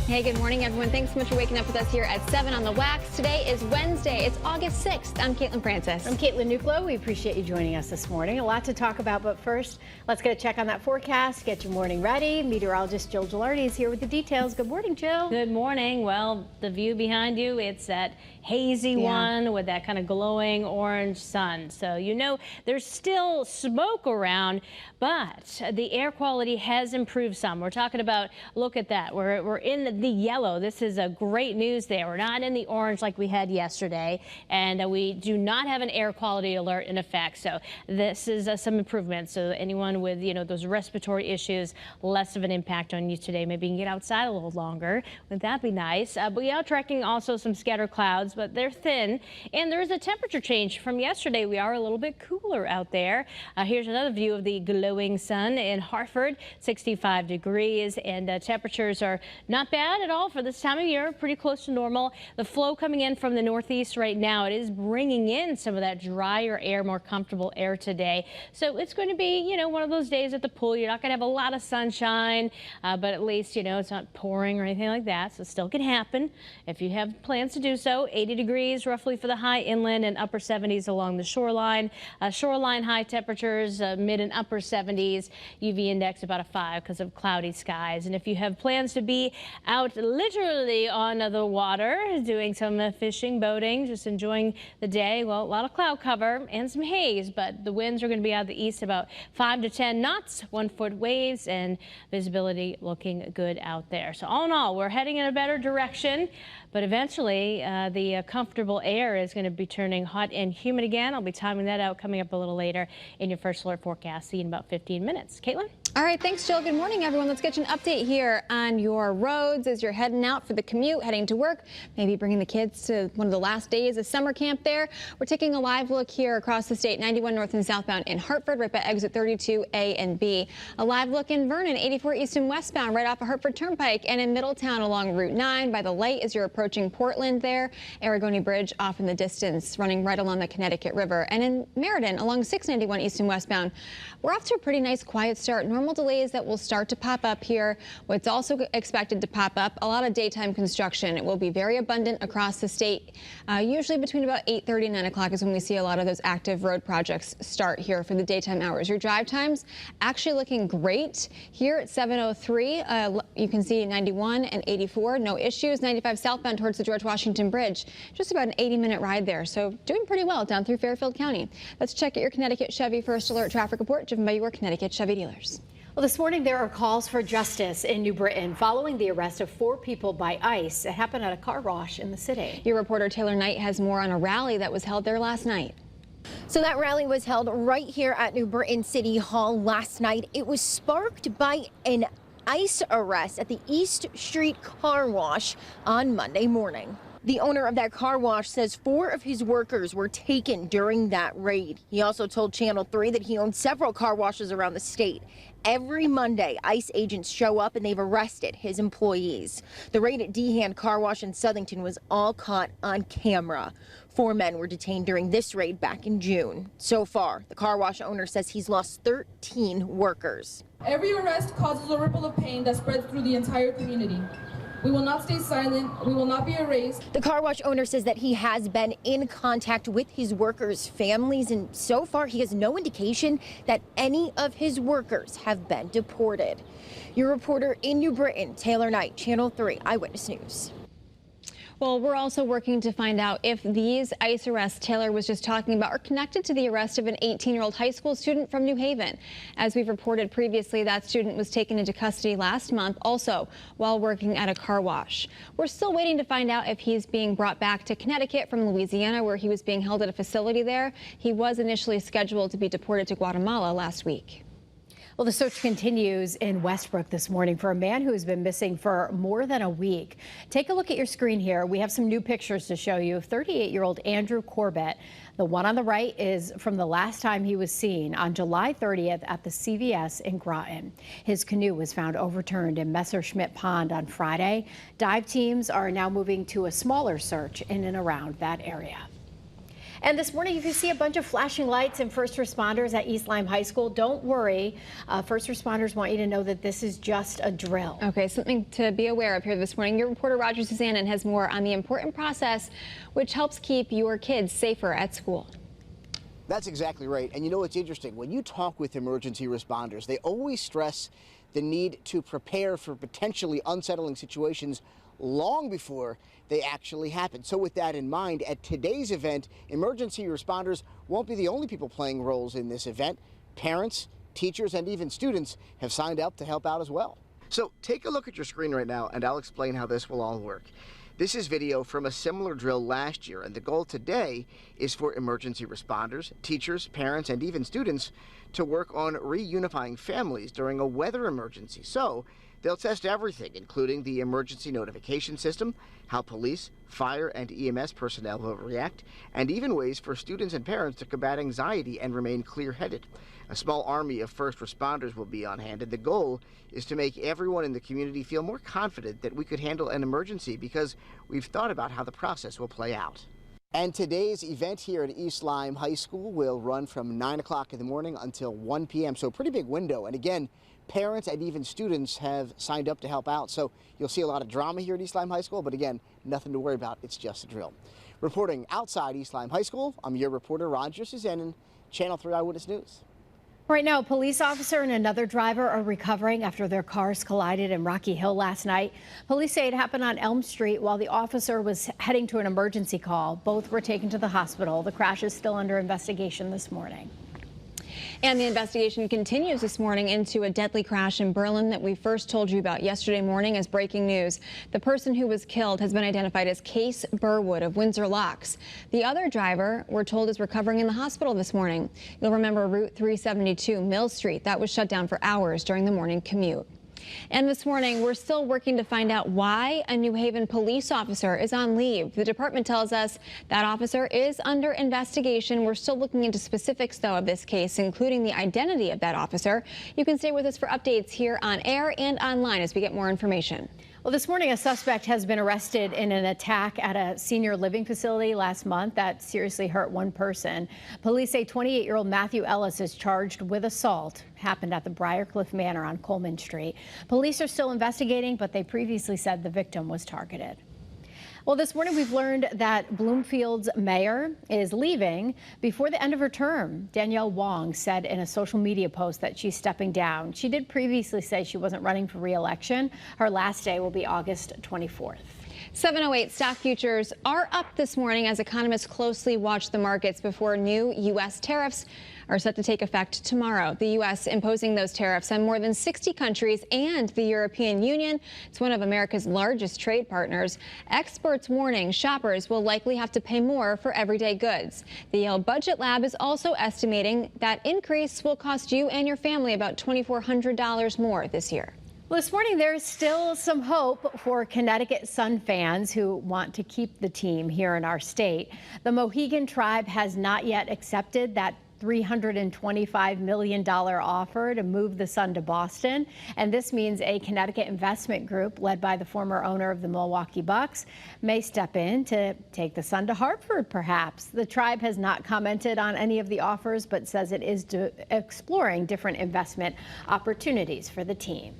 Hey, good morning, everyone. Thanks so much for waking up with us here at 7 on the Wax. Today is Wednesday. It's August 6th. I'm Caitlin Francis. I'm Caitlin Nuclo. We appreciate you joining us this morning. A lot to talk about, but first, let's get a check on that forecast. Get your morning ready. Meteorologist Jill Gilardi is here with the details. Good morning, Jill. Good morning. Well, the view behind you, it's that hazy one with that kind of glowing orange sun. So you know there's still smoke around, but the air quality has improved some. We're talking about, look at that. We're in the yellow. This is a great news there. We're not in the orange like we had yesterday, and we do not have an air quality alert in effect. So this is some improvement. So anyone with, those respiratory issues, less of an impact on you today. Maybe you can get outside a little longer. Wouldn't that be nice? But we are tracking also some scattered clouds, but they're thin. And there is a temperature change from yesterday. We are a little bit cooler out there. Here's another view of the glowing sun in Hartford, 65 degrees, and temperatures are not bad at all for this time of year, pretty close to normal. The flow coming in from the northeast right now, it is bringing in some of that drier air, more comfortable air today. So it's going to be, one of those days at the pool. You're not going to have a lot of sunshine, but at least, it's not pouring or anything like that. So it still can happen if you have plans to do so. 80 degrees roughly for the high inland and upper 70s along the shoreline. Shoreline high temperatures, mid and upper 70s. UV index about a 5 because of cloudy skies. And if you have plans to be out literally on the water, doing some fishing, boating, just enjoying the day, well, a lot of cloud cover and some haze, but the winds are going to be out of the east about 5 to 10 knots, 1-foot waves, and visibility looking good out there. So all in all, we're heading in a better direction, but eventually the comfortable air is going to be turning hot and humid again. I'll be timing that out coming up a little later in your first alert forecast. See you in about 15 minutes. Caitlin? All right, thanks, Jill. Good morning, everyone. Let's get you an update here on your roads as you're heading out for the commute, heading to work, maybe bringing the kids to one of the last days of summer camp there. We're taking a live look here across the state, 91 north and southbound in Hartford, right by exit 32A and B. A live look in Vernon, 84 east and westbound, right off of Hartford Turnpike, and in Middletown along Route 9 by the light as you're approaching Portland there. Aragoni Bridge off in the distance, running right along the Connecticut River. And in Meriden along 691 east and westbound, we're off to a pretty nice quiet start. Normal delays that will start to pop up here. What's also expected to pop up, a lot of daytime construction. It will be very abundant across the state. Usually between about 8:30 and 9 o'clock is when we see a lot of those active road projects start here for the daytime hours. Your drive times actually looking great here at 7:03. You can see 91 and 84, no issues. 95 southbound towards the George Washington Bridge, just about an 80-minute ride there. So doing pretty well down through Fairfield County. Let's check out your Connecticut Chevy First Alert traffic report driven by your Connecticut Chevy dealers. Well, this morning there are calls for justice in New Britain following the arrest of 4 people by ICE. It happened at a car wash in the city. Your reporter Taylor Knight has more on a rally that was held there last night. So that rally was held right here at New Britain City Hall last night. It was sparked by an ICE arrest at the East Street Car Wash on Monday morning. The owner of that car wash says 4 of his workers were taken during that raid. He also told Channel 3 that he owns several car washes around the state. Every Monday, ICE agents show up and they've arrested his employees. The raid at Dehan Car Wash in Southington was all caught on camera. 4 men were detained during this raid back in June. So far, the car wash owner says he's lost 13 workers. Every arrest causes a ripple of pain that spreads through the entire community. We will not stay silent. We will not be erased. The car wash owner says that he has been in contact with his workers' families, and so far he has no indication that any of his workers have been deported. Your reporter in New Britain, Taylor Knight, Channel 3 Eyewitness News. Well, we're also working to find out if these ICE arrests Taylor was just talking about are connected to the arrest of an 18-year-old high school student from New Haven. As we've reported previously, that student was taken into custody last month, also while working at a car wash. We're still waiting to find out if he's being brought back to Connecticut from Louisiana, where he was being held at a facility there. He was initially scheduled to be deported to Guatemala last week. Well, the search continues in Westbrook this morning for a man who has been missing for more than a week. Take a look at your screen here. We have some new pictures to show you of 38-year-old Andrew Corbett. The one on the right is from the last time he was seen on July 30th at the CVS in Groton. His canoe was found overturned in Messerschmitt Pond on Friday. Dive teams are now moving to a smaller search in and around that area. And this morning, if you see a bunch of flashing lights and first responders at East Lyme High School, don't worry. First responders want you to know that this is just a drill. Okay, something to be aware of here this morning. Your reporter Roger Suzan has more on the important process which helps keep your kids safer at school. That's exactly right. And you know what's interesting? When you talk with emergency responders, they always stress the need to prepare for potentially unsettling situations long before they actually happen. So with that in mind, at today's event, emergency responders won't be the only people playing roles in this event. Parents, teachers, and even students have signed up to help out as well. So take a look at your screen right now, and I'll explain how this will all work. This is video from a similar drill last year, and the goal today is for emergency responders, teachers, parents, and even students to work on reunifying families during a weather emergency. So they'll test everything, including the emergency notification system, how police, fire, and EMS personnel will react, and even ways for students and parents to combat anxiety and remain clear-headed. A small army of first responders will be on hand, and the goal is to make everyone in the community feel more confident that we could handle an emergency because we've thought about how the process will play out. And today's event here at East Lyme High School will run from 9 o'clock in the morning until 1 p.m. So a pretty big window. And again, parents and even students have signed up to help out. So you'll see a lot of drama here at East Lyme High School. But again, nothing to worry about. It's just a drill. Reporting outside East Lyme High School, I'm your reporter, Roger Suzan, Channel 3 Eyewitness News. Right now, a police officer and another driver are recovering after their cars collided in Rocky Hill last night. Police say it happened on Elm Street while the officer was heading to an emergency call. Both were taken to the hospital. The crash is still under investigation this morning. And the investigation continues this morning into a deadly crash in Berlin that we first told you about yesterday morning as breaking news. The person who was killed has been identified as Case Burwood of Windsor Locks. The other driver, we're told, is recovering in the hospital this morning. You'll remember Route 372 Mill Street. That was shut down for hours during the morning commute. And this morning, we're still working to find out why a New Haven police officer is on leave. The department tells us that officer is under investigation. We're still looking into specifics, though, of this case, including the identity of that officer. You can stay with us for updates here on air and online as we get more information. Well, this morning, a suspect has been arrested in an attack at a senior living facility last month that seriously hurt one person. Police say 28-year-old Matthew Ellis is charged with assault. Happened at the Briarcliff Manor on Coleman Street. Police are still investigating, but they previously said the victim was targeted. Well, this morning we've learned that Bloomfield's mayor is leaving before the end of her term. Danielle Wong said in a social media post that she's stepping down. She did previously say she wasn't running for re-election. Her last day will be August 24th. 708 stock futures are up this morning as economists closely watch the markets before new U.S. tariffs are set to take effect tomorrow. The U.S. imposing those tariffs on more than 60 countries and the European Union. It's one of America's largest trade partners. Experts warning shoppers will likely have to pay more for everyday goods. The Yale Budget Lab is also estimating that increase will cost you and your family about $2,400 more this year. Well, this morning there's still some hope for Connecticut Sun fans who want to keep the team here in our state. The Mohegan tribe has not yet accepted that $325 million offer to move the Sun to Boston. And this means a Connecticut investment group led by the former owner of the Milwaukee Bucks may step in to take the Sun to Hartford, perhaps. The tribe has not commented on any of the offers, but says it is exploring different investment opportunities for the team.